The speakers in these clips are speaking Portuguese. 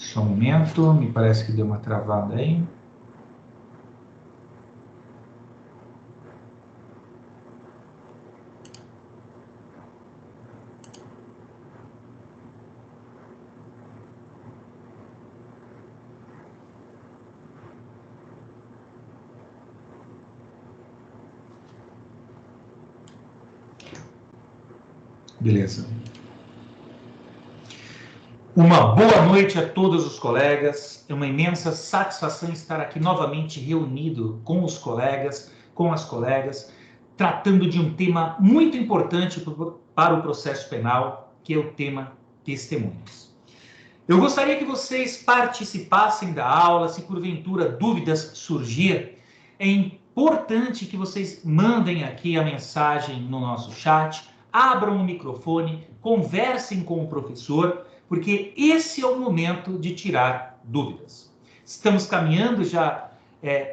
Só um momento, me parece que deu uma travada aí. Beleza. Uma boa noite a todos os colegas. É uma imensa satisfação estar aqui novamente reunido com os colegas, com as colegas, tratando de um tema muito importante para o processo penal, que é o tema testemunhas. Eu gostaria que vocês participassem da aula, se porventura dúvidas surgir, é importante que vocês mandem aqui a mensagem no nosso chat, abram o microfone, conversem com o professor, porque esse é o momento de tirar dúvidas. Estamos caminhando já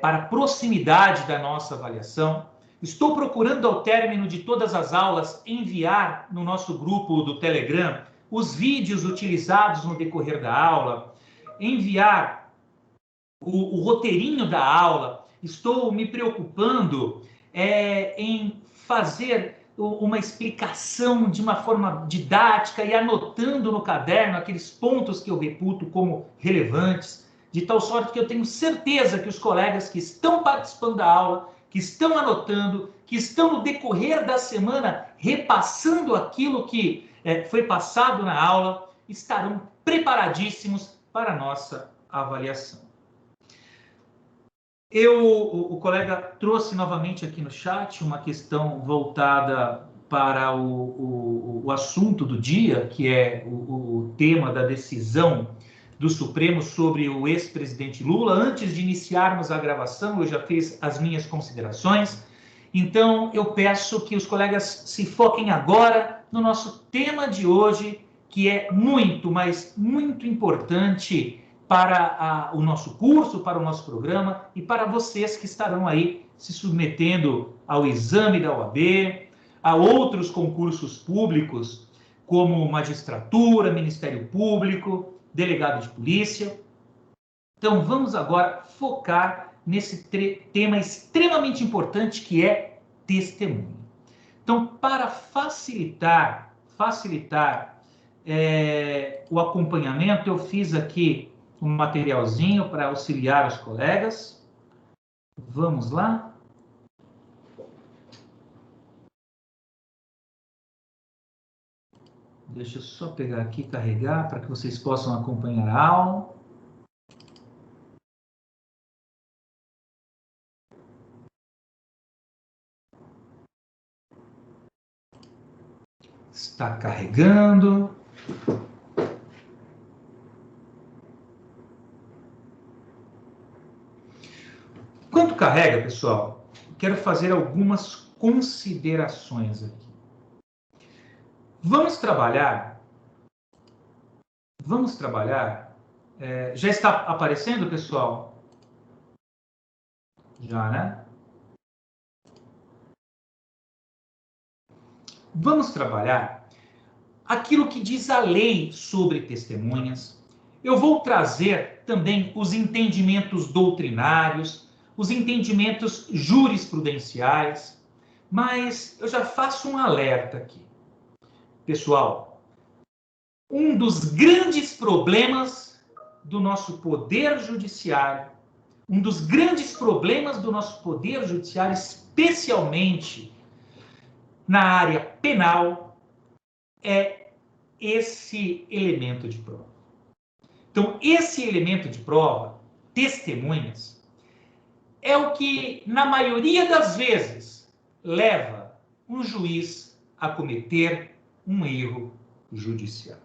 para a proximidade da nossa avaliação. Estou procurando, ao término de todas as aulas, enviar no nosso grupo do Telegram os vídeos utilizados no decorrer da aula, enviar o roteirinho da aula. Estou me preocupando em fazer uma explicação de uma forma didática e anotando no caderno aqueles pontos que eu reputo como relevantes, de tal sorte que eu tenho certeza que os colegas que estão participando da aula, que estão anotando, que estão no decorrer da semana repassando aquilo que foi passado na aula, estarão preparadíssimos para a nossa avaliação. O colega trouxe novamente aqui no chat uma questão voltada para o assunto do dia, que é o tema da decisão do Supremo sobre o ex-presidente Lula. Antes de iniciarmos a gravação, eu já fiz as minhas considerações. Então, eu peço que os colegas se foquem agora no nosso tema de hoje, que é muito, mas muito importante para o nosso curso, para o nosso programa e para vocês que estarão aí se submetendo ao exame da OAB, a outros concursos públicos, como magistratura, Ministério Público, delegado de polícia. Então, vamos agora focar nesse tema extremamente importante que é testemunho. Então, para facilitar o acompanhamento, eu fiz aqui um materialzinho para auxiliar os colegas. Vamos lá? Deixa eu só pegar aqui e carregar para que vocês possam acompanhar a aula. Está carregando. Enquanto carrega, pessoal, quero fazer algumas considerações aqui. Vamos trabalhar. Já está aparecendo, pessoal? Já, né? Vamos trabalhar aquilo que diz a lei sobre testemunhas. Eu vou trazer também os entendimentos doutrinários, os entendimentos jurisprudenciais, mas eu já faço um alerta aqui. Pessoal, um dos grandes problemas do nosso poder judiciário, especialmente na área penal, é esse elemento de prova. Então, esse elemento de prova, testemunhas, é o que, na maioria das vezes, leva um juiz a cometer um erro judicial.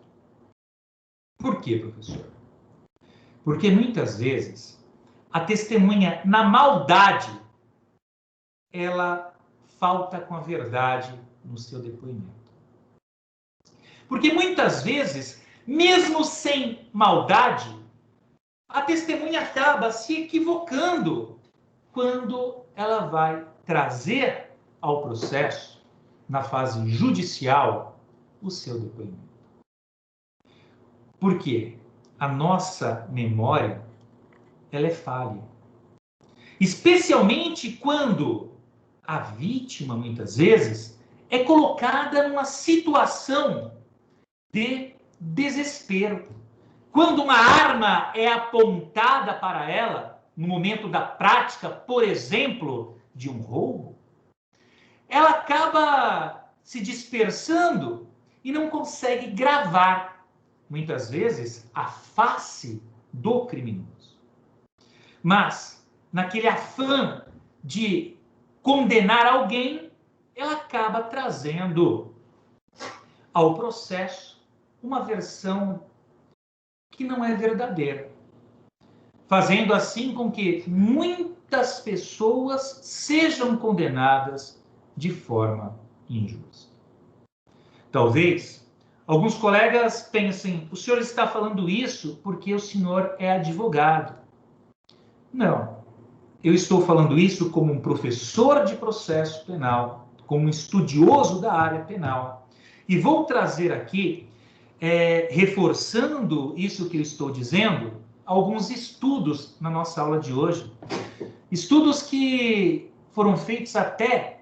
Por quê, professor? Porque muitas vezes a testemunha, na maldade, ela falta com a verdade no seu depoimento. Porque muitas vezes, mesmo sem maldade, a testemunha acaba se equivocando quando ela vai trazer ao processo, na fase judicial, o seu depoimento. Por quê? a nossa memória, ela é falha. Especialmente quando a vítima, muitas vezes, é colocada numa situação de desespero. Quando uma arma é apontada para ela, no momento da prática, por exemplo, de um roubo, ela acaba se dispersando e não consegue gravar, muitas vezes, a face do criminoso. Mas, naquele afã de condenar alguém, ela acaba trazendo ao processo uma versão que não é verdadeira, fazendo assim com que muitas pessoas sejam condenadas de forma injusta. Talvez alguns colegas pensem, o senhor está falando isso porque o senhor é advogado. Não, eu estou falando isso como um professor de processo penal, como um estudioso da área penal. E vou trazer aqui, reforçando isso que eu estou dizendo, alguns estudos na nossa aula de hoje. Estudos que foram feitos até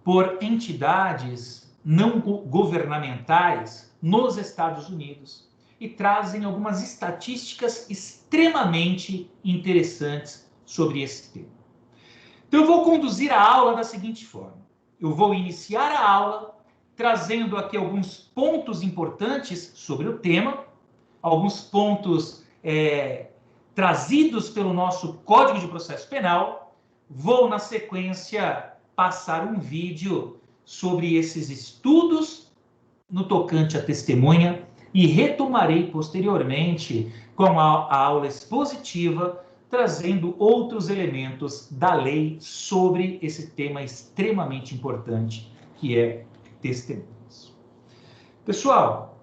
por entidades não governamentais nos Estados Unidos e trazem algumas estatísticas extremamente interessantes sobre esse tema. Então, eu vou conduzir a aula da seguinte forma. Eu vou iniciar a aula trazendo aqui alguns pontos importantes sobre o tema, alguns pontos trazidos pelo nosso Código de Processo Penal. Vou, na sequência, passar um vídeo sobre esses estudos no tocante à testemunha e retomarei posteriormente com a aula expositiva, trazendo outros elementos da lei sobre esse tema extremamente importante, que é testemunhas. Pessoal,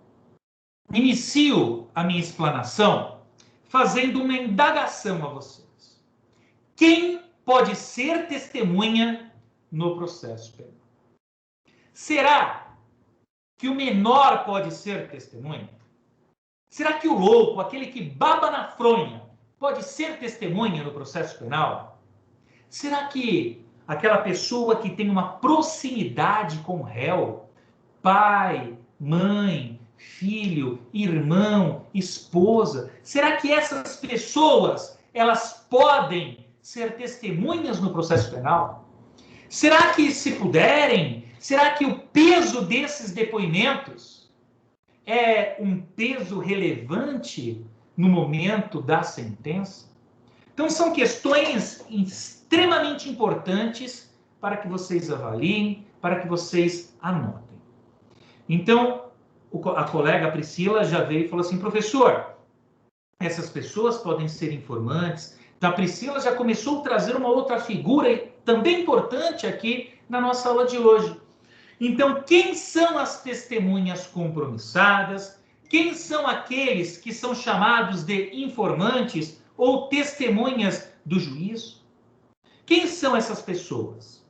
inicio a minha explanação fazendo uma indagação a vocês. Quem pode ser testemunha no processo penal? Será que o menor pode ser testemunha? Será que o louco, aquele que baba na fronha, pode ser testemunha no processo penal? Será que aquela pessoa que tem uma proximidade com o réu, pai, mãe, filho, irmão, esposa, será que essas pessoas, elas podem ser testemunhas no processo penal? Será que, se puderem, será que o peso desses depoimentos é um peso relevante no momento da sentença? Então, são questões extremamente importantes para que vocês avaliem, para que vocês anotem. Então, a colega Priscila já veio e falou assim, professor, essas pessoas podem ser informantes. Então, a Priscila já começou a trazer uma outra figura também importante aqui na nossa aula de hoje. Então, quem são as testemunhas compromissadas? Quem são aqueles que são chamados de informantes ou testemunhas do juízo? Quem são essas pessoas?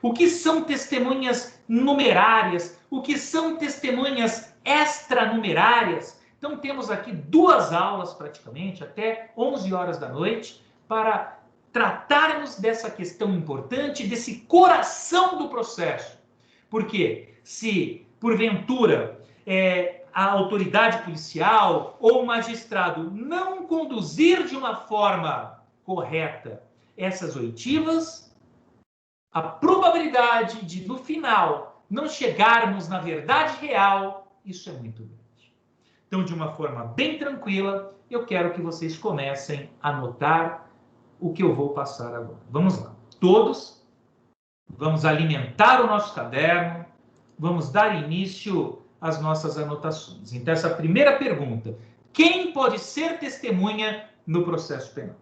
O que são testemunhas numerárias? O que são testemunhas extranumerárias? Então, temos aqui 2 aulas, praticamente, até 11 horas da noite, para tratarmos dessa questão importante, desse coração do processo. Porque se, porventura, a autoridade policial ou o magistrado não conduzir de uma forma correta essas oitivas, a probabilidade de, no final, não chegarmos na verdade real, isso é muito grande. Então, de uma forma bem tranquila, eu quero que vocês comecem a anotar o que eu vou passar agora. Vamos lá. Todos, vamos alimentar o nosso caderno, vamos dar início às nossas anotações. Então, essa primeira pergunta, quem pode ser testemunha no processo penal?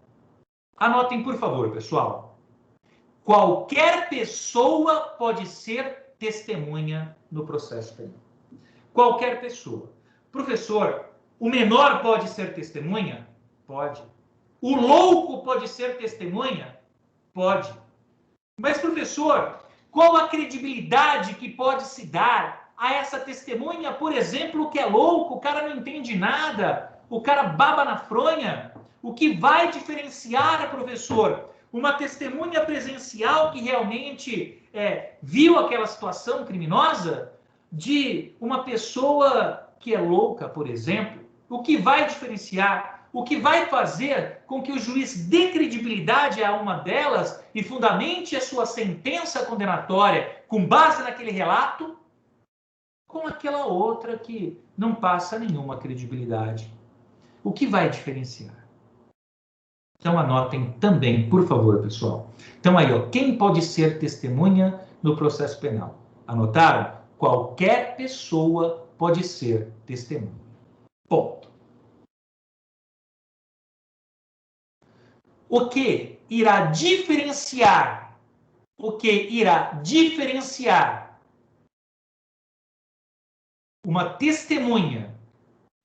Anotem, por favor, pessoal. Qualquer pessoa pode ser testemunha no processo penal. Qualquer pessoa. Professor, o menor pode ser testemunha? Pode. O louco pode ser testemunha? Pode. Mas, professor, qual a credibilidade que pode se dar a essa testemunha, por exemplo, que é louco, o cara não entende nada, o cara baba na fronha. O que vai diferenciar, professor, uma testemunha presencial que realmente viu aquela situação criminosa de uma pessoa que é louca, por exemplo? O que vai diferenciar? O que vai fazer com que o juiz dê credibilidade a uma delas e fundamente a sua sentença condenatória com base naquele relato, com aquela outra que não passa nenhuma credibilidade? O que vai diferenciar? Então anotem também, por favor, pessoal. Então aí, ó, quem pode ser testemunha no processo penal? Anotaram? Qualquer pessoa pode ser testemunha. Ponto. O que irá diferenciar? O que irá diferenciar uma testemunha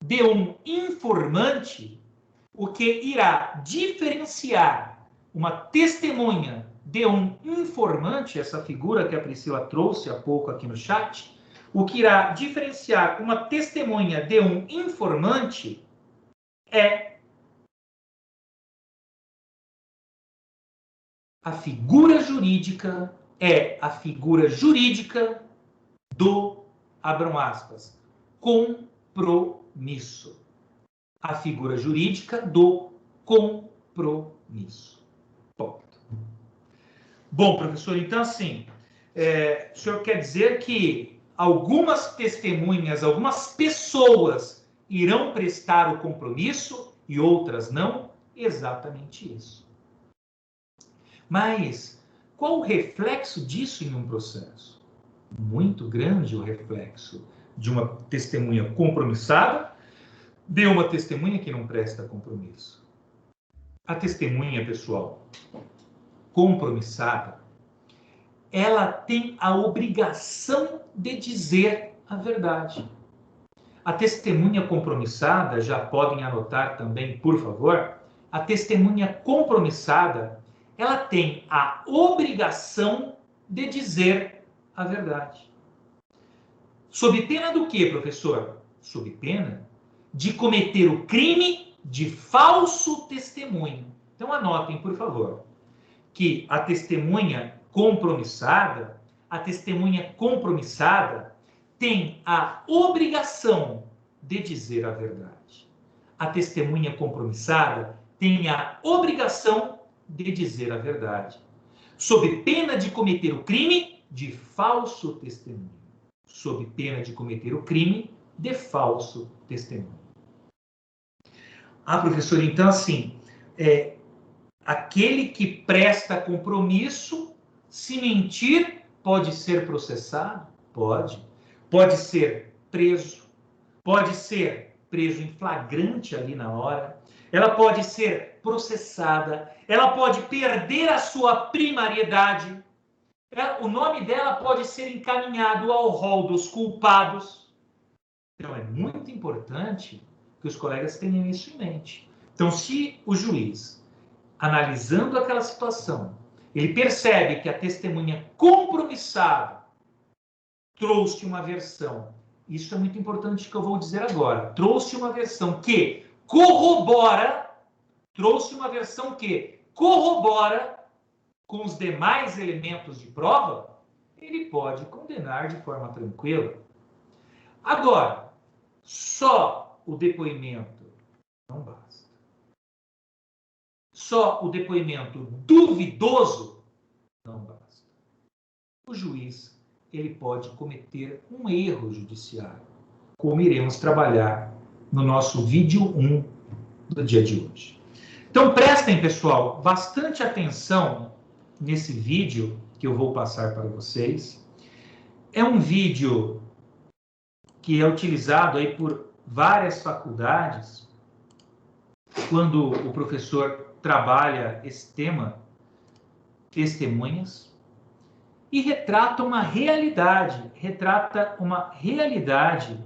de um informante? O que irá diferenciar uma testemunha de um informante, essa figura que a Priscila trouxe há pouco aqui no chat, o que irá diferenciar uma testemunha de um informante é a figura jurídica, do, abram aspas, compromisso. A figura jurídica do compromisso. Ponto. Bom, professor, então assim, o senhor quer dizer que algumas testemunhas, algumas pessoas irão prestar o compromisso e outras não? Exatamente isso. Mas qual o reflexo disso em um processo? Muito grande o reflexo de uma testemunha compromissada de uma testemunha que não presta compromisso. A testemunha, pessoal, compromissada, ela tem a obrigação de dizer a verdade. A testemunha compromissada, já podem anotar também, por favor, a testemunha compromissada, ela tem a obrigação de dizer a verdade. Sob pena do quê, professor? Sob pena de cometer o crime de falso testemunho. Então anotem, por favor, que a testemunha compromissada tem a obrigação de dizer a verdade. A testemunha compromissada tem a obrigação de dizer a verdade, sob pena de cometer o crime de falso testemunho. Sob pena de cometer o crime de falso testemunho. Ah, professor, então assim, aquele que presta compromisso, se mentir, pode ser processado? Pode. Pode ser preso. Pode ser preso em flagrante ali na hora. Ela pode ser processada. Ela pode perder a sua primariedade. O nome dela pode ser encaminhado ao rol dos culpados. Então, é muito importante que os colegas tenham isso em mente. Então, se o juiz, analisando aquela situação, ele percebe que a testemunha compromissada trouxe uma versão, isso é muito importante que eu vou dizer agora, trouxe uma versão que corrobora com os demais elementos de prova, ele pode condenar de forma tranquila. Agora, só o depoimento não basta. Só o depoimento duvidoso não basta. O juiz, ele pode cometer um erro judiciário, como iremos trabalhar no nosso vídeo 1 do dia de hoje. Então, prestem, pessoal, bastante atenção nesse vídeo que eu vou passar para vocês. É um vídeo que é utilizado aí por várias faculdades quando o professor trabalha esse tema, testemunhas, e retrata uma realidade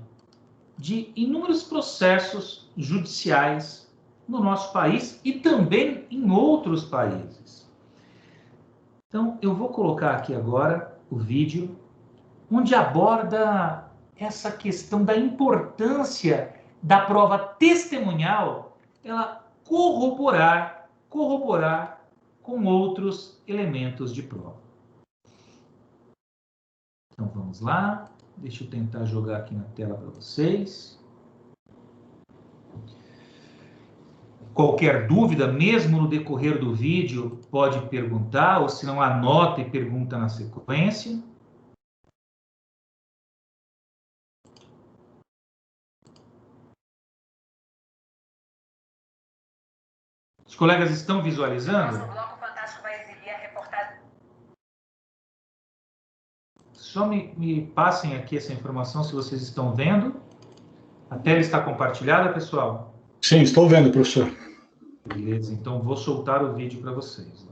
de inúmeros processos judiciais no nosso país e também em outros países. Então, eu vou colocar aqui agora o vídeo onde aborda essa questão da importância da prova testemunhal, ela corroborar com outros elementos de prova. Então, vamos lá. Deixa eu tentar jogar aqui na tela para vocês. Qualquer dúvida, mesmo no decorrer do vídeo, pode perguntar, ou se não, anota e pergunta na sequência. Os colegas estão visualizando? Nosso Bloco Fantástico vai exibir a reportagem. Só me passem aqui essa informação se vocês estão vendo. A tela está compartilhada, pessoal? Sim, estou vendo, professor. Beleza, então vou soltar o vídeo para vocês.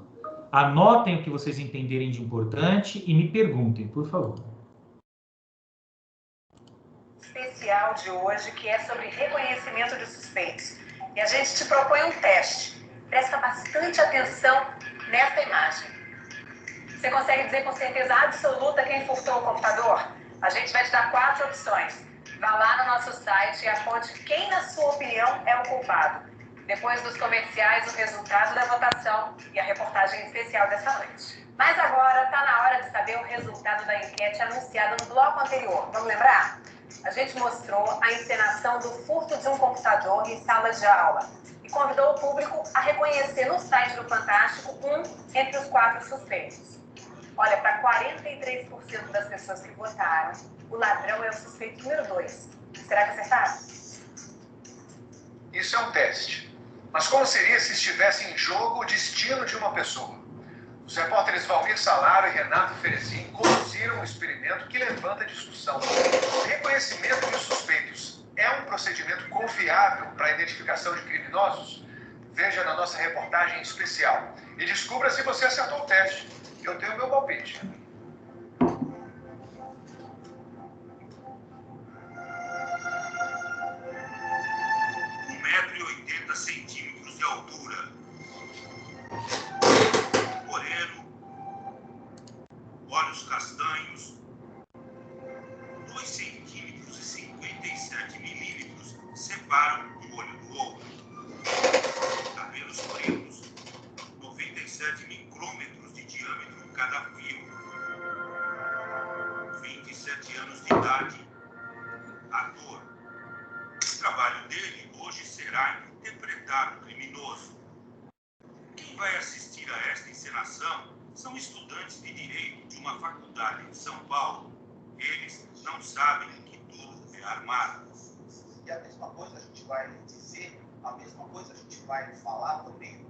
Anotem o que vocês entenderem de importante e me perguntem, por favor. Especial de hoje, que é sobre reconhecimento de suspeitos. E a gente te propõe um teste. Presta bastante atenção nessa imagem. Você consegue dizer com certeza absoluta quem furtou o computador? A gente vai te dar 4 opções. Vá lá no nosso site e aponte quem, na sua opinião, é o culpado. Depois dos comerciais, o resultado da votação e a reportagem especial dessa noite. Mas agora está na hora de saber o resultado da enquete anunciada no bloco anterior. Vamos lembrar? A gente mostrou a encenação do furto de um computador em sala de aula e convidou o público a reconhecer no site do Fantástico um entre os 4 suspeitos. Olha, para 43% das pessoas que votaram, o ladrão é o suspeito número 2. Será que acertaram? Isso é um teste. Mas como seria se estivesse em jogo o destino de uma pessoa? Os repórteres Valmir Salaro e Renato Ferezin conduziram um experimento que levanta discussão. O reconhecimento de suspeitos é um procedimento confiável para a identificação de criminosos? Veja na nossa reportagem especial e descubra se você acertou o teste. Eu tenho meu palpite. 1,80 m de altura. Moreno, olhos castanhos, 2,57 milímetros separam um olho do outro. Cabelos pretos, 97 micrômetros de diâmetro cada fio. 27 anos de idade. Ator. O trabalho dele hoje será interpretar o criminoso. Quem vai assistir a esta encenação são estudantes de Direito de uma faculdade em São Paulo. Eles não sabem que tudo é armado. E a mesma coisa a gente vai dizer, a mesma coisa a gente vai falar também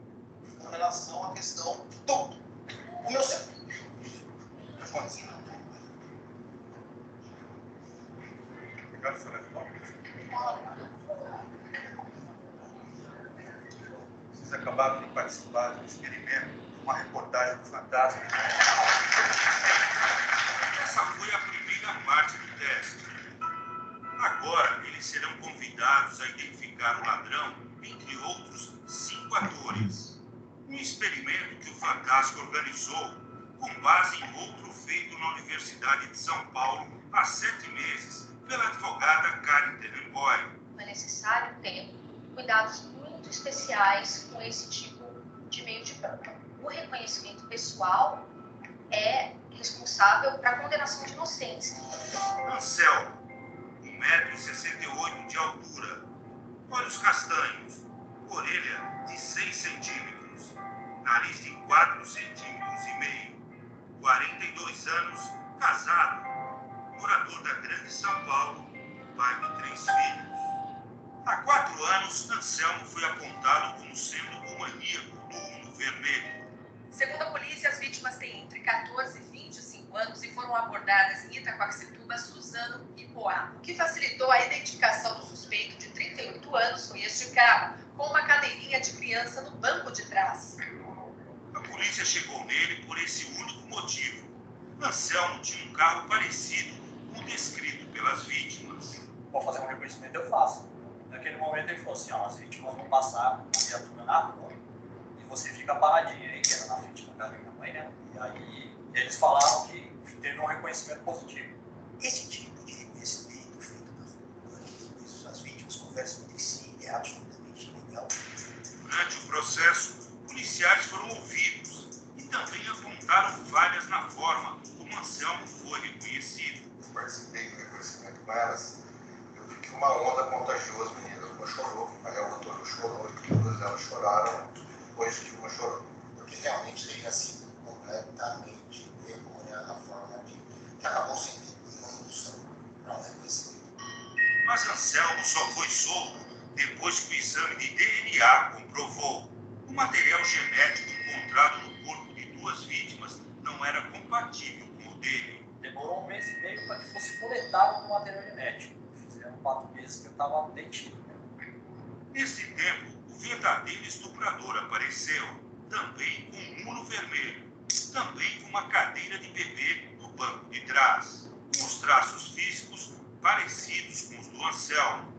com relação à questão do tudo. O meu certo. Pode ser. Obrigado, senhor. Vocês acabaram de participar do experimento, uma reportagem do Fantástico. Essa foi a primeira parte do teste. Agora, eles serão convidados a identificar o ladrão, entre outros 5 atores. Um experimento que o Fantástico organizou com base em outro feito na Universidade de São Paulo há 7 meses pela advogada Karen Tenenboy. É necessário ter cuidados muito especiais com esse tipo de meio de prova. O reconhecimento pessoal é responsável para a condenação de inocentes. Anselmo, 1,68 m de altura, olhos castanhos, orelha de 6 centímetros, nariz de 4,5 cm, 42 anos, casado, morador da Grande São Paulo, pai de 3 filhos. Há 4 anos, Anselmo foi apontado como sendo o maníaco do Uno Vermelho. Segundo a polícia, as vítimas têm entre 14 e 25 anos e foram abordadas em Itaquaquecetuba, Suzano e Poá. O que facilitou a identificação do suspeito de 38 anos foi este carro, com uma cadeirinha de criança no banco de trás. A polícia chegou nele por esse único motivo. Anselmo tinha um carro parecido com o descrito pelas vítimas. Vou fazer um reconhecimento, eu faço. Naquele momento ele falou assim, ó, as vítimas vão passar a viatura na rua e você fica paradinho aí, que era na frente da casa da minha mãe, né? E aí eles falaram que teve um reconhecimento positivo. Esse tipo de reconhecimento feito nas ruas, as vítimas verso de si é absolutamente legal. Durante o processo, policiais foram ouvidos e também apontaram falhas na forma como Anselmo foi reconhecido. Eu participei do reconhecimento com elas. Eu vi que uma onda contagiou as meninas. Uma chorou, a relatora chorou, e todas elas choraram depois que uma chorou. Porque realmente teria sido completamente vergonha a forma que acabou sendo uma indução para o reconhecimento. Mas Anselmo só foi solto depois que o exame de DNA comprovou. O material genético encontrado no corpo de duas vítimas não era compatível com o dele. Demorou 1 mês e meio para que fosse coletado o material genético. Fizeram 4 meses que eu estava detido. Nesse tempo, o verdadeiro estuprador apareceu, também com um muro vermelho, também com uma cadeira de bebê no banco de trás, com os traços físicos parecidos com os do Anselmo.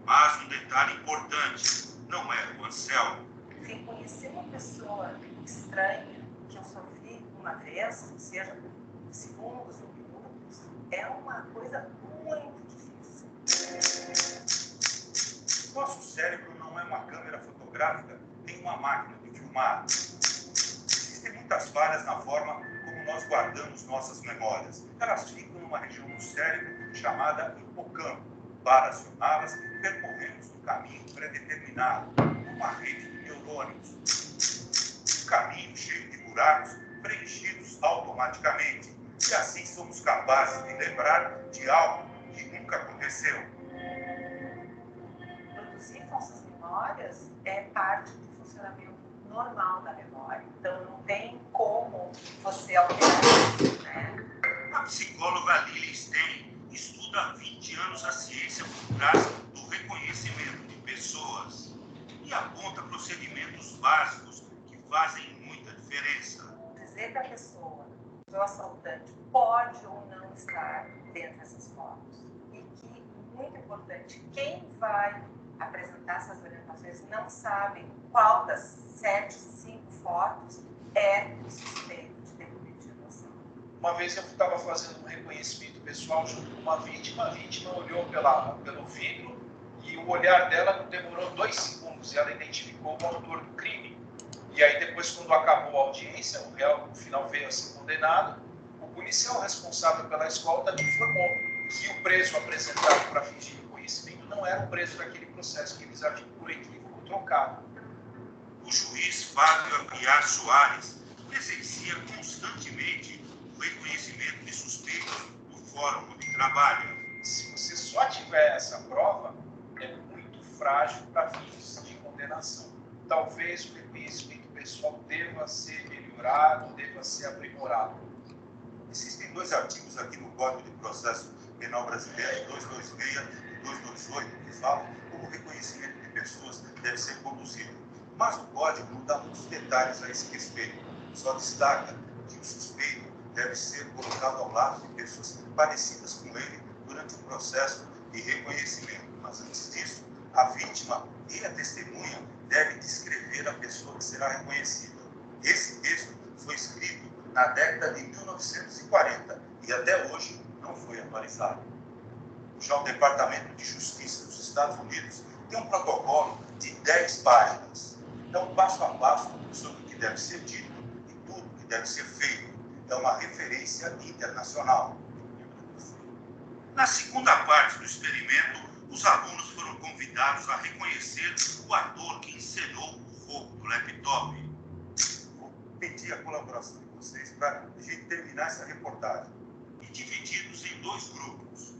Mas um detalhe importante, não era o Anselmo. Reconhecer uma pessoa estranha que eu só vi uma vez, seja por segundos ou minutos, é uma coisa muito difícil. Nosso cérebro não é uma câmera fotográfica, nem uma máquina de filmar. Existem muitas falhas na forma como nós guardamos nossas memórias. Elas ficam numa região do cérebro chamada hipocampo. Para acioná-las, percorremos um caminho pré-determinado, uma rede de neurônios. Um caminho cheio de buracos preenchidos automaticamente. E assim somos capazes de lembrar de algo que nunca aconteceu. Produzir falsas memórias é parte do funcionamento normal da memória. Então, não tem como você alterar isso, né? A psicóloga Lili Stein estuda há 20 anos a ciência por trás do reconhecimento de pessoas e aponta procedimentos básicos que fazem muita diferença. Dizer que a pessoa, o assaltante, pode ou não estar dentro dessas fotos. E que, muito importante, quem vai apresentar essas orientações não sabe qual das 7, 5 fotos é o suspeito de ter cometido a ação. Uma vez eu estava fazendo um reconhecimento pessoal junto com uma vítima, a vítima olhou pelo vidro e o olhar dela demorou 2 segundos e ela identificou o autor do crime. E aí depois, quando acabou a audiência, o réu no final veio a ser condenado, o policial responsável pela escolta me informou que o preso apresentado para fingir reconhecimento não era o preso daquele processo, que eles haviam por equívoco trocado. O juiz Fábio Aguiar Soares presencia constantemente o reconhecimento de suspeitos no fórum onde trabalha. Se você só tiver essa prova, é muito frágil para fins de condenação. Talvez o reconhecimento pessoal deva ser melhorado, deva ser aprimorado. Existem 2 artigos aqui no Código de Processo Penal Brasileiro, 226 e 228, que falam como o reconhecimento de pessoas deve ser conduzido. Mas o Código não dá muitos detalhes a esse respeito. Só destaca que o suspeito deve ser colocado ao lado de pessoas parecidas com ele durante o processo de reconhecimento. Mas antes disso, a vítima e a testemunha devem descrever a pessoa que será reconhecida. Esse texto foi escrito na década de 1940 e até hoje não foi atualizado. Já o Departamento de Justiça dos Estados Unidos tem um protocolo de 10 páginas. É um passo a passo sobre o que deve ser dito e tudo o que deve ser feito. É uma referência internacional. Na segunda parte do experimento, os alunos foram convidados a reconhecer o ator que encenou o roubo do laptop. Vou pedir a colaboração de vocês para a gente terminar essa reportagem. E divididos em 2 grupos.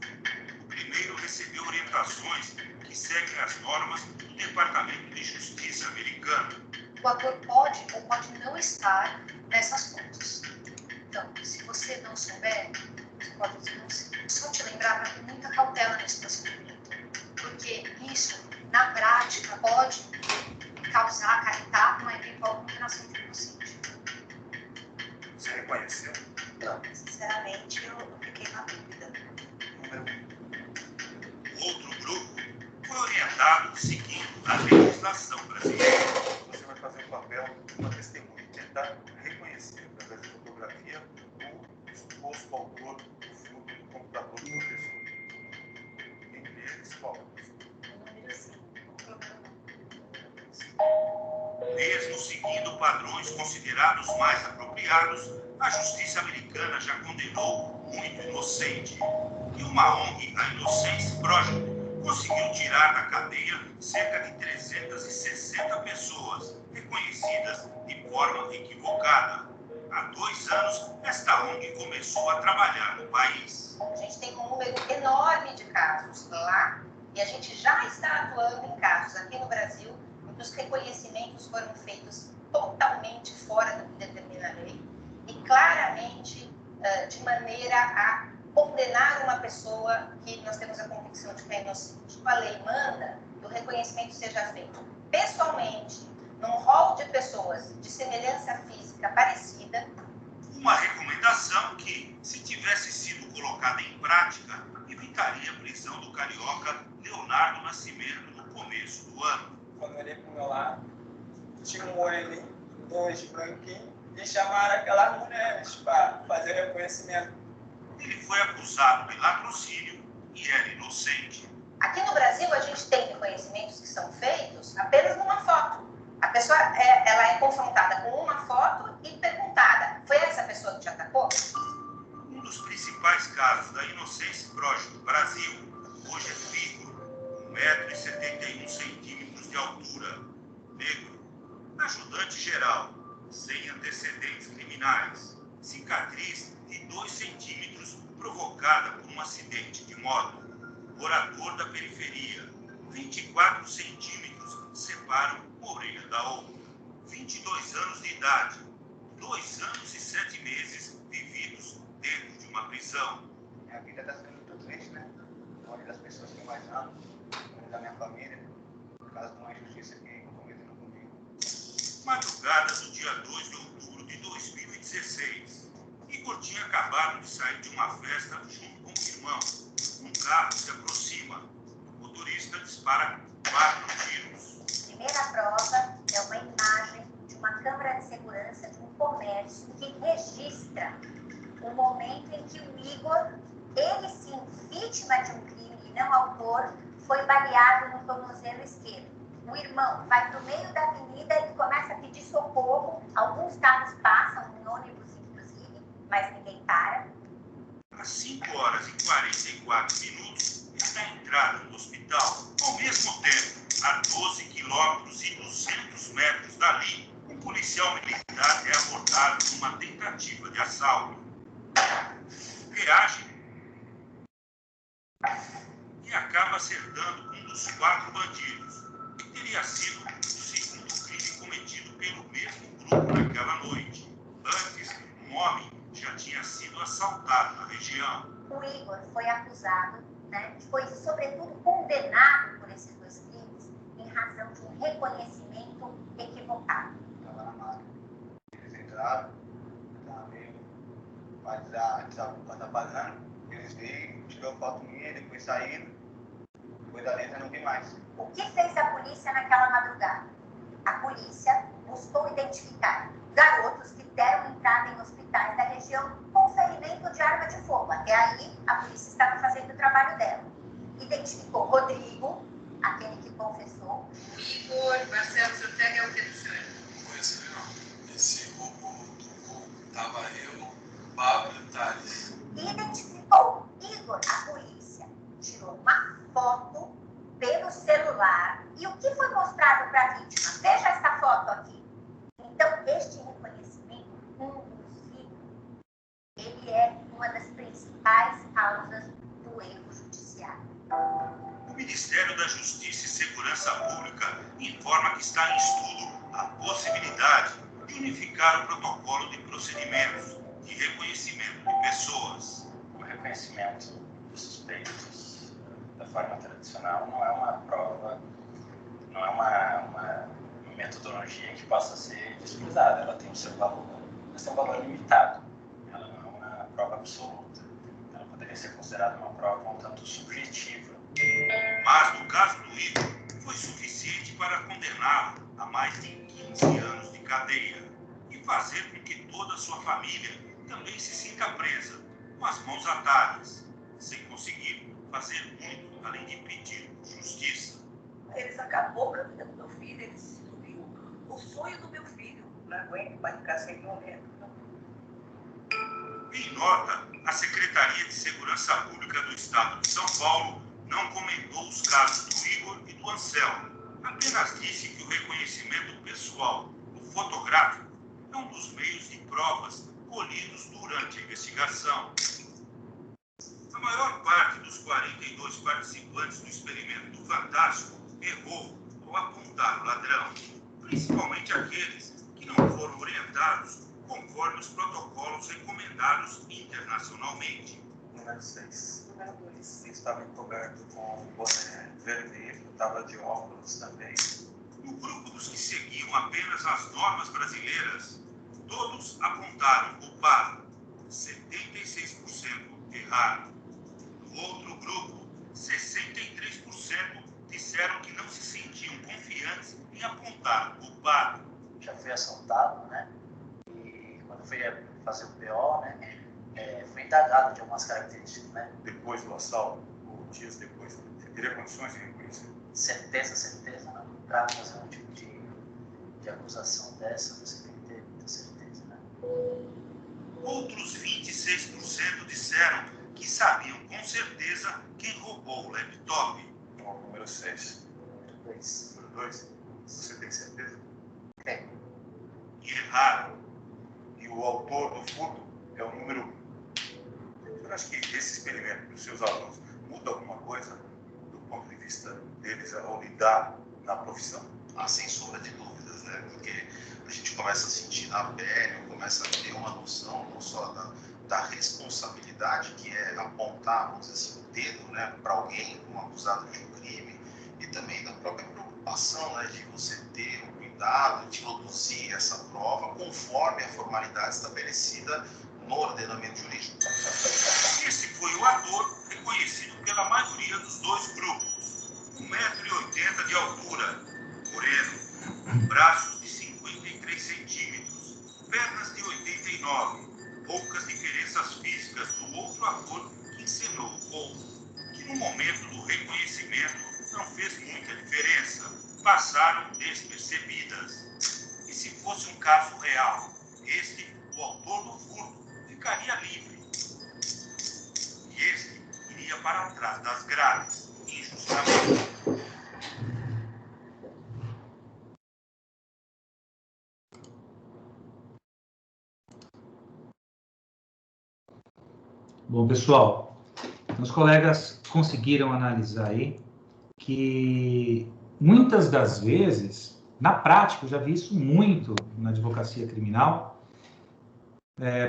O primeiro recebeu orientações que seguem as normas do Departamento de Justiça americano. O ator pode ou pode não estar nessas fotos. Então, se você não souber, você pode só te lembrar para ter muita cautela nesse procedimento. Porque isso, na prática, pode causar, acarretar uma eventual condenação de inocente. Você reconheceu? Não, sinceramente, eu fiquei na dúvida. O outro grupo foi orientado seguindo a legislação brasileira. Você vai fazer o papel de uma testemunha, tentar reconhecer, através de fotografia, o suposto autor do furto do computador do professor. Entre eles, qual? O número Mesmo seguindo padrões considerados mais apropriados, a justiça americana já condenou muito inocente. E uma ONG, a Innocence Project, conseguiu tirar da cadeia cerca de 360 pessoas, reconhecidas de forma equivocada. Há 2 anos, esta ONG começou a trabalhar no país. A gente tem um número enorme de casos lá e a gente já está atuando em casos aqui no Brasil em que os reconhecimentos foram feitos totalmente fora do que determina a lei e claramente de maneira a condenar uma pessoa que nós temos a convicção de que é inocente. A lei manda que o reconhecimento seja feito pessoalmente, num rol de pessoas de semelhança física parecida. Uma recomendação que, se tivesse sido colocada em prática, evitaria a prisão do carioca Leonardo Nascimento no começo do ano. Quando eu olhei para o meu lado, tinha um moreninho, 2 branquinhos, e chamaram aquelas mulheres para fazer o reconhecimento. Ele foi acusado de latrocínio e era inocente. Aqui no Brasil, a gente tem reconhecimentos que são feitos apenas numa foto. A pessoa ela é confrontada com uma foto e perguntada, foi essa pessoa que te atacou? Um dos principais casos da Innocence Project Brasil hoje é Igor, 1,71 m de altura, negro, ajudante geral, sem antecedentes criminais, cicatriz de 2 centímetros provocada por um acidente de moto, morador da periferia, 24 centímetros separam uma orelha da outra, 22 anos de idade, 2 anos e 7 meses vividos dentro de uma prisão. Minha vida está sendo muito triste, né? Longe das pessoas que eu mais amo, longe da minha família, por causa de uma injustiça que cometeram comigo. Madrugada do dia 2 de outubro de 2016, Igor tinha acabado de sair de uma festa junto com o irmão. Um carro se aproxima. O motorista dispara 4 tiros. A primeira prova é uma imagem de uma câmera de segurança de um comércio que registra o momento em que o Igor, ele sim, vítima de um crime e não autor, foi baleado no tornozelo esquerdo. O irmão vai para o meio da avenida e começa a pedir socorro. Alguns carros passam, um ônibus inclusive, mas ninguém para. Às 5 horas e 44 minutos, está a entrada no hospital. Ao mesmo tempo, a 12 quilômetros e 200 metros dali, um policial militar é abordado numa tentativa de assalto. Reage e acaba acertando um dos 4 bandidos. Teria sido o segundo crime cometido pelo mesmo grupo naquela noite. Antes, um homem já tinha sido assaltado na região. O Igor foi acusado, né, foi sobretudo condenado por esses 2 crimes em razão de um reconhecimento equivocado. Estava na máquina. Eles entraram, estava meio apagando. Eles veio, tirou foto minha, depois saíram. Depois da letra não vi mais. O que fez a polícia naquela madrugada? A polícia buscou identificar garotos que deram entrada em hospitais da região com ferimento de arma de fogo. Até aí, a polícia estava fazendo o trabalho dela. Identificou Rodrigo, aquele que confessou. Igor, Marcelo Santana é o que do senhor? Não conheço ele não. Esse roubo do corpo, estava eu, Pablo e Thales. Identificou Igor, a polícia tirou uma foto pelo celular. E o que foi mostrado para a vítima? Veja essa foto aqui. Então, este reconhecimento, inclusive, ele é uma das principais causas do erro judiciário. O Ministério da Justiça e Segurança Pública informa que está em estudo a possibilidade de unificar o protocolo de procedimentos de reconhecimento de pessoas. O reconhecimento dos suspeitos da forma tradicional não é uma prova, não é uma metodologia que possa ser desprezada. Ela tem o seu valor, mas tem um valor limitado. Ela não é uma prova absoluta. Ela poderia ser considerada uma prova um tanto subjetiva. Mas no caso do Igor, foi suficiente para condená-lo a mais de 15 anos de cadeia e fazer com que toda a sua família também se sinta presa, com as mãos atadas, sem conseguir fazer muito além de pedir justiça. Eles acabou com a vida do meu filho, eles destruíram o sonho do meu filho. Não aguento mais ficar sem violento. Em nota, a Secretaria de Segurança Pública do Estado de São Paulo não comentou os casos do Igor e do Anselmo. Apenas disse que o reconhecimento pessoal do fotográfico é um dos meios de provas colhidos durante a investigação. A maior parte dos 42 participantes do experimento do Fantástico errou ao apontar o ladrão, principalmente aqueles que não foram orientados conforme os protocolos recomendados internacionalmente. Número 6. Número 2. Estava encoberto com o boné vermelho, estava de óculos também. No grupo dos que seguiam apenas as normas brasileiras, todos apontaram o culpado, 76% erraram. No outro grupo, 63% disseram que não se sentiam confiantes em apontar o culpado. Já fui assaltado, né? E quando fui fazer o PO, né? Fui indagado de algumas características, né? Depois do assalto, ou dias depois, você teria condições de reconhecer? Certeza, não. Para fazer um tipo de acusação dessa, você tem que ter muita certeza, né? Outros 26% disseram que sabiam com certeza quem roubou o laptop. Bom, número 6. Número 2. Número 2. Você tem certeza? Tem. E erraram. E o autor do furto é o número 1. Você acha que esse experimento dos seus alunos muda alguma coisa do ponto de vista deles ao lidar na profissão? Ah, sem sombra de dúvidas, né? Porque a gente começa a sentir na pele, começa a ter uma noção não só da responsabilidade que é apontar, vamos dizer assim, o dedo, né, para alguém como acusado de um crime, e também da própria preocupação, né, de você ter o cuidado de produzir essa prova conforme a formalidade estabelecida no ordenamento jurídico. Esse foi o ator reconhecido pela maioria dos dois grupos. 1,80 m de altura, moreno, braços de 53 centímetros, pernas de 89, poucas diferenças físicas do outro ator que encenou o roubo, que no momento do reconhecimento não fez muita diferença, passaram despercebidas. E se fosse um caso real, o autor do furto, ficaria livre. E este iria para trás das grades, injustamente. Bom, pessoal, os colegas conseguiram analisar aí que muitas das vezes, na prática, eu já vi isso muito na advocacia criminal.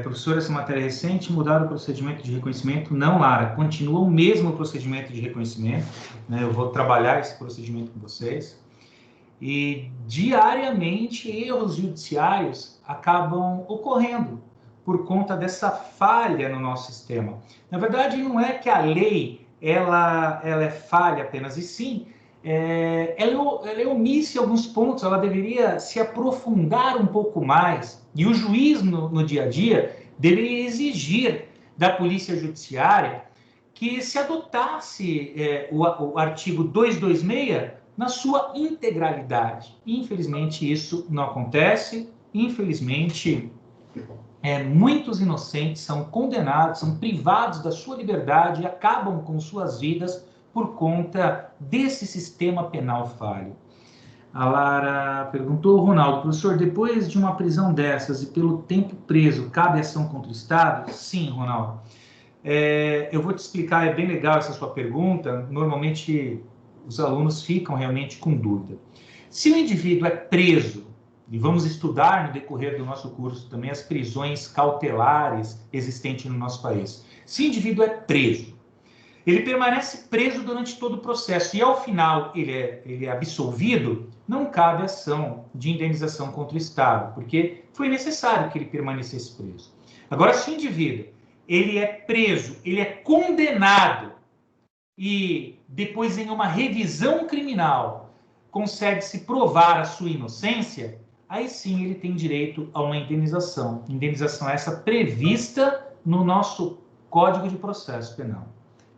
Professor, essa matéria recente, mudaram o procedimento de reconhecimento? Não, Lara, continua o mesmo procedimento de reconhecimento, né? Eu vou trabalhar esse procedimento com vocês. E, diariamente, erros judiciários acabam ocorrendo por conta dessa falha no nosso sistema. Na verdade, não é que a lei ela é falha apenas, e sim, ela é omissa em alguns pontos, ela deveria se aprofundar um pouco mais, e o juiz, no dia a dia, deveria exigir da Polícia Judiciária que se adotasse o artigo 226 na sua integralidade. Infelizmente, isso não acontece. Infelizmente, muitos inocentes são condenados, são privados da sua liberdade e acabam com suas vidas por conta desse sistema penal falho. A Lara perguntou, Ronaldo, professor, depois de uma prisão dessas e pelo tempo preso, cabe ação contra o Estado? Sim, Ronaldo. Eu vou te explicar, é bem legal essa sua pergunta. Normalmente, os alunos ficam realmente com dúvida. Se o indivíduo é preso, e vamos estudar no decorrer do nosso curso também as prisões cautelares existentes no nosso país. Se o indivíduo é preso, ele permanece preso durante todo o processo e, ao final, ele é absolvido, não cabe ação de indenização contra o Estado, porque foi necessário que ele permanecesse preso. Agora, se o indivíduo ele é preso, ele é condenado e depois, em uma revisão criminal, consegue-se provar a sua inocência, aí sim ele tem direito a uma indenização. Indenização essa prevista no nosso Código de Processo Penal.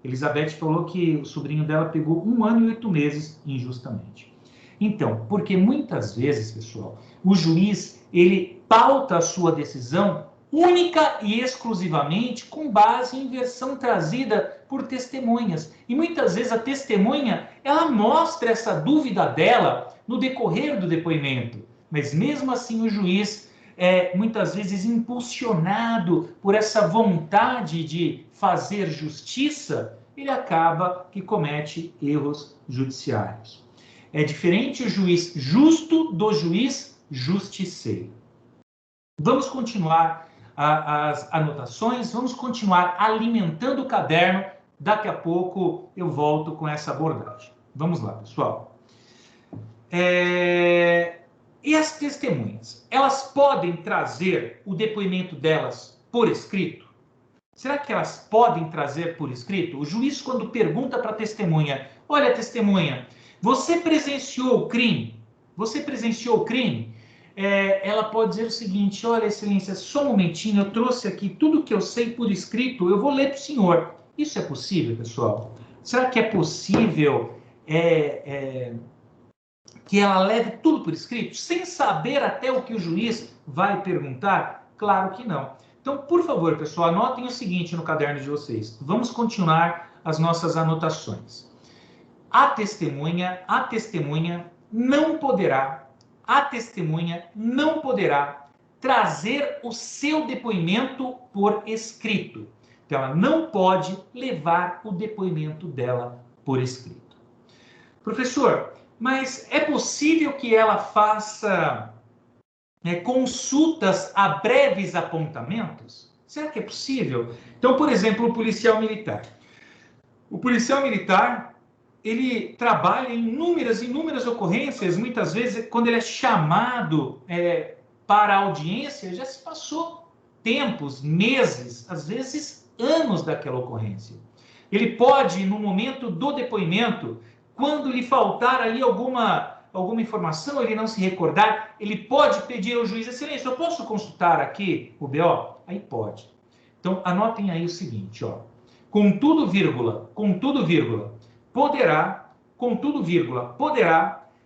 Elizabeth falou que o sobrinho dela pegou 1 ano e 8 meses injustamente. Então, porque muitas vezes, pessoal, o juiz, ele pauta a sua decisão única e exclusivamente com base em versão trazida por testemunhas. E muitas vezes a testemunha, ela mostra essa dúvida dela no decorrer do depoimento. Mas mesmo assim o juiz é muitas vezes impulsionado por essa vontade de fazer justiça, ele acaba que comete erros judiciários. É diferente o juiz justo do juiz justiceiro. Vamos continuar as anotações, vamos continuar alimentando o caderno. Daqui a pouco eu volto com essa abordagem. Vamos lá, pessoal. E as testemunhas? Elas podem trazer o depoimento delas por escrito? Será que elas podem trazer por escrito? O juiz, quando pergunta para a testemunha, olha, testemunha, você presenciou o crime? Você presenciou o crime? Ela pode dizer o seguinte, olha, excelência, só um momentinho, eu trouxe aqui tudo que eu sei por escrito, eu vou ler para o senhor. Isso é possível, pessoal? Será que é possível que ela leve tudo por escrito, sem saber até o que o juiz vai perguntar? Claro que não. Então, por favor, pessoal, anotem o seguinte no caderno de vocês. Vamos continuar as nossas anotações. A testemunha não poderá trazer o seu depoimento por escrito. Então, ela não pode levar o depoimento dela por escrito. Professor, mas é possível que ela faça consultas a breves apontamentos? Será que é possível? Então, por exemplo, o policial militar. O policial militar, ele trabalha em inúmeras ocorrências, muitas vezes, quando ele é chamado para a audiência, já se passou tempos, meses, às vezes anos daquela ocorrência. Ele pode, no momento do depoimento, quando lhe faltar ali alguma informação, ele não se recordar, ele pode pedir ao juiz, excelência, eu posso consultar aqui o BO? Aí pode. Então, anotem aí o seguinte, ó. Contudo, vírgula, poderá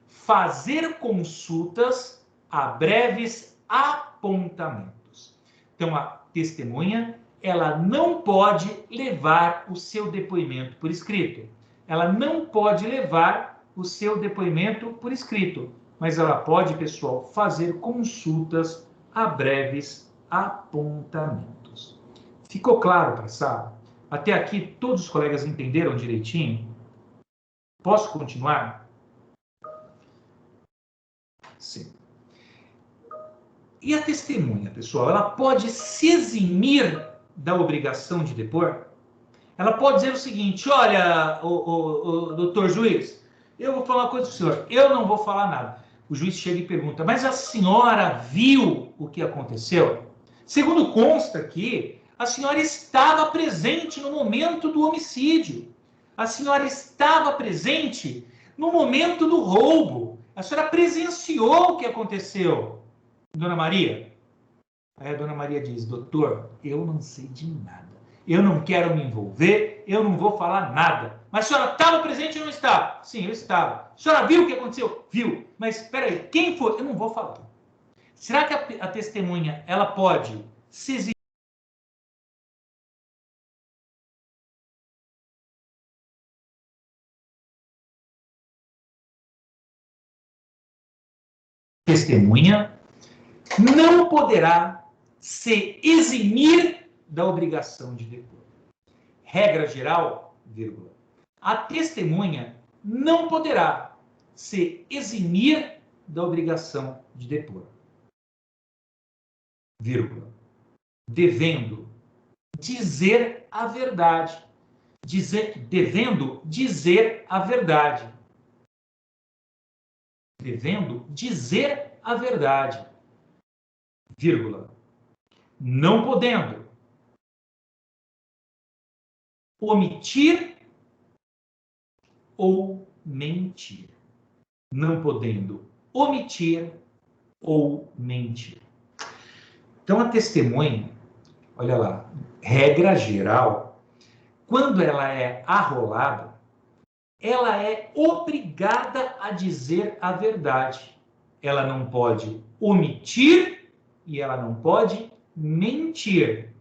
fazer consultas a breves apontamentos. Então, a testemunha, ela não pode levar o seu depoimento por escrito. Ela não pode levar o seu depoimento por escrito, mas ela pode, pessoal, fazer consultas a breves apontamentos. Ficou claro, pessoal? Até aqui, todos os colegas entenderam direitinho? Posso continuar? Sim. E a testemunha, pessoal, ela pode se eximir da obrigação de depor? Ela pode dizer o seguinte, olha, o doutor juiz, eu vou falar uma coisa para o senhor, eu não vou falar nada. O juiz chega e pergunta, mas a senhora viu o que aconteceu? Segundo consta aqui, a senhora estava presente no momento do homicídio. A senhora estava presente no momento do roubo. A senhora presenciou o que aconteceu. Dona Maria? Aí a Dona Maria diz, doutor, eu não sei de nada. Eu não quero me envolver, eu não vou falar nada. Mas a senhora estava presente ou não estava? Sim, eu estava. A senhora viu o que aconteceu? Viu. Mas, espera aí, quem foi? Eu não vou falar. Será que a testemunha, ela pode se exigir? Testemunha não poderá se eximir da obrigação de depor. Regra geral, vírgula, a testemunha não poderá se eximir da obrigação de depor. Vírgula, devendo dizer a verdade. Devendo dizer a verdade. Devendo dizer a verdade. Vírgula, não podendo omitir ou mentir. Não podendo omitir ou mentir. Então, a testemunha, olha lá, regra geral, quando ela é arrolada, ela é obrigada a dizer a verdade. Ela não pode omitir e ela não pode mentir,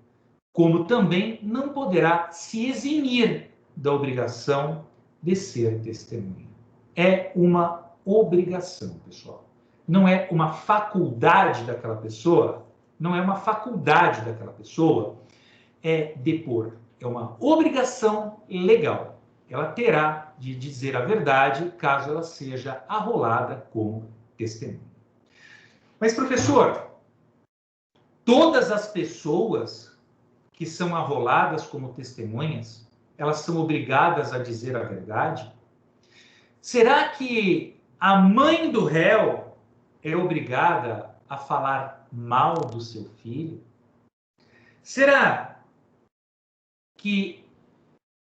como também não poderá se eximir da obrigação de ser testemunha. É uma obrigação, pessoal. Não é uma faculdade daquela pessoa, não é uma faculdade daquela pessoa depor. É uma obrigação legal. Ela terá de dizer a verdade caso ela seja arrolada como testemunha. Mas, professor, todas as pessoas que são arroladas como testemunhas, elas são obrigadas a dizer a verdade? Será que a mãe do réu é obrigada a falar mal do seu filho? Será que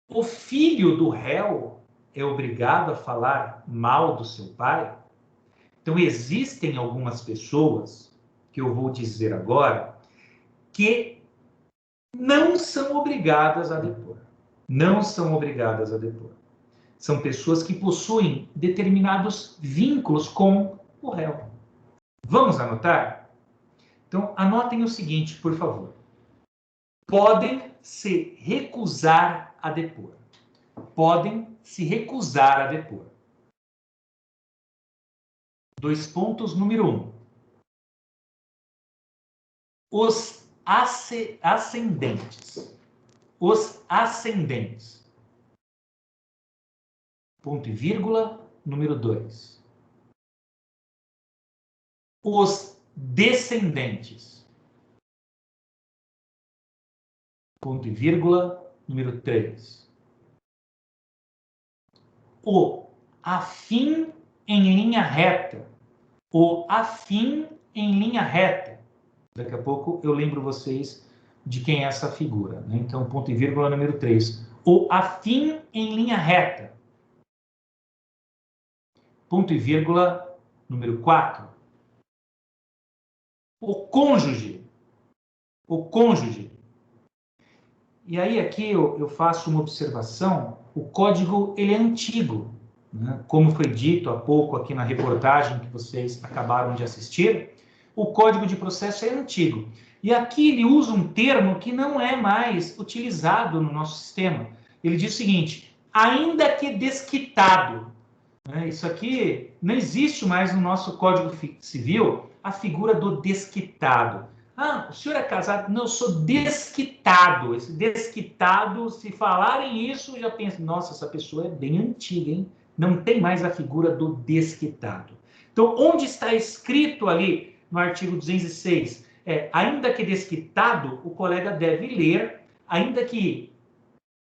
o filho do réu é obrigado a falar mal do seu pai? Então, existem algumas pessoas, que eu vou dizer agora, que não são obrigadas a depor. Não são obrigadas a depor. São pessoas que possuem determinados vínculos com o réu. Vamos anotar? Então, anotem o seguinte, por favor. Podem se recusar a depor. Podem se recusar a depor. 2 pontos, número 1. Os ascendentes. Os ascendentes. Ponto e vírgula, número 2. Os descendentes. Ponto e vírgula, número 3. O afim em linha reta. O afim em linha reta. Daqui a pouco eu lembro vocês de quem é essa figura, né? Então, ponto e vírgula, número 3. O afim em linha reta. Ponto e vírgula, número 4. O cônjuge. O cônjuge. E aí aqui eu faço uma observação. O código, ele é antigo, né? Como foi dito há pouco aqui na reportagem que vocês acabaram de assistir, o Código de Processo é antigo. E aqui ele usa um termo que não é mais utilizado no nosso sistema. Ele diz o seguinte, ainda que desquitado. Isso aqui não existe mais no nosso Código Civil, a figura do desquitado. Ah, o senhor é casado? Não, eu sou desquitado. Esse desquitado, se falarem isso, já penso, nossa, essa pessoa é bem antiga, hein? Não tem mais a figura do desquitado. Então, onde está escrito ali no artigo 206, ainda que desquitado, o colega deve ler, ainda que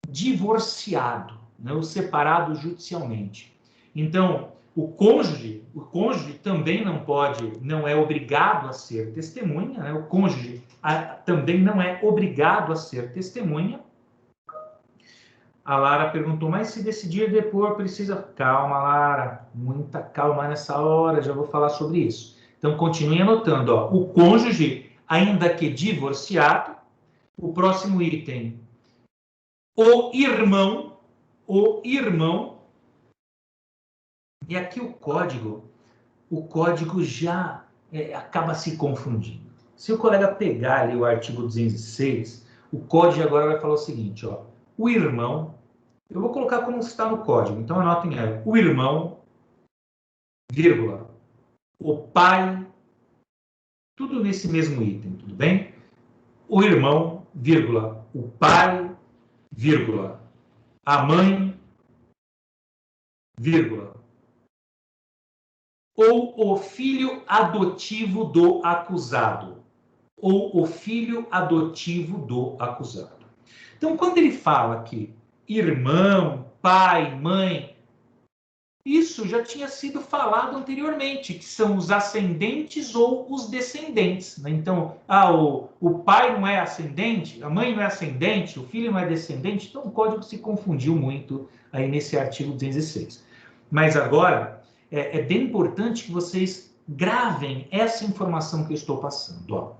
divorciado, né, ou separado judicialmente. Então, o cônjuge também não é obrigado a ser testemunha, né? O cônjuge também não é obrigado a ser testemunha. A Lara perguntou, mas se decidir depor, precisa... Calma, Lara, muita calma nessa hora, já vou falar sobre isso. Então, continue anotando, ó, o cônjuge, ainda que divorciado. O próximo item, o irmão. E aqui o código já acaba se confundindo. Se o colega pegar ali o artigo 206, o código agora vai falar o seguinte, ó, o irmão, eu vou colocar como está no código, então anotem aí, o irmão, vírgula, o pai, tudo nesse mesmo item, tudo bem? O irmão, vírgula, o pai, vírgula, a mãe, vírgula, ou o filho adotivo do acusado. Ou o filho adotivo do acusado. Então, quando ele fala que irmão, pai, mãe, isso já tinha sido falado anteriormente, que são os ascendentes ou os descendentes, né? Então, o pai não é ascendente, a mãe não é ascendente, o filho não é descendente, então o código se confundiu muito aí nesse artigo 206. Mas agora, é bem importante que vocês gravem essa informação que eu estou passando. Ó.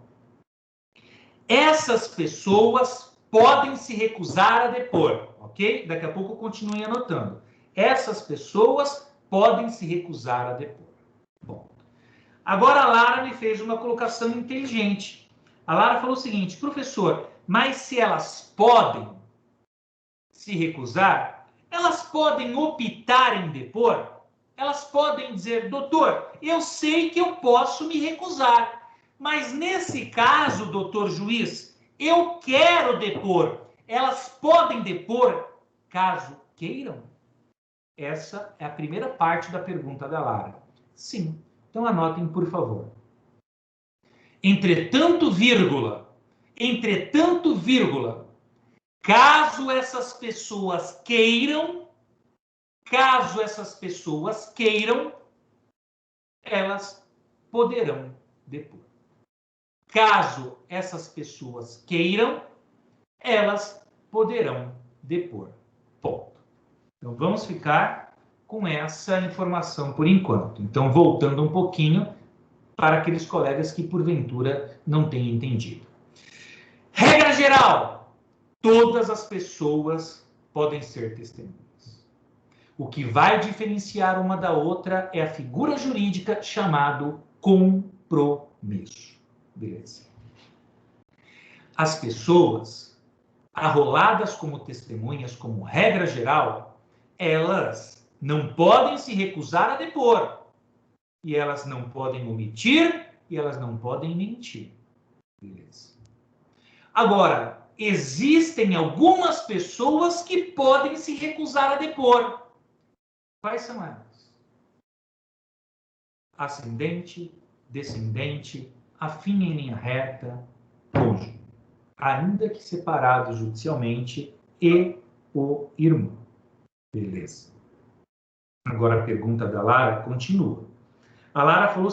Essas pessoas podem se recusar a depor, ok? Daqui a pouco continuem anotando. Essas pessoas podem se recusar a depor. Bom, agora a Lara me fez uma colocação inteligente. A Lara falou o seguinte: professor, mas se elas podem se recusar, elas podem optar em depor? Elas podem dizer, doutor, eu sei que eu posso me recusar, mas nesse caso, doutor juiz, eu quero depor. Elas podem depor caso queiram? Essa é a primeira parte da pergunta da Lara. Sim. Então anotem, por favor. Entretanto, vírgula, caso essas pessoas queiram, elas poderão depor. Caso essas pessoas queiram, elas poderão depor. Ponto. Então, vamos ficar com essa informação por enquanto. Então, voltando um pouquinho para aqueles colegas que, porventura, não tenham entendido. Regra geral, todas as pessoas podem ser testemunhas. O que vai diferenciar uma da outra é a figura jurídica chamado compromisso. Beleza. As pessoas arroladas como testemunhas, como regra geral, elas não podem se recusar a depor. E elas não podem omitir, e elas não podem mentir. Beleza. Agora, existem algumas pessoas que podem se recusar a depor. Quais são elas? Ascendente, descendente, afim em linha reta, cônjuge, ainda que separados judicialmente, e o irmão. Beleza. Agora a pergunta da Lara continua. A Lara falou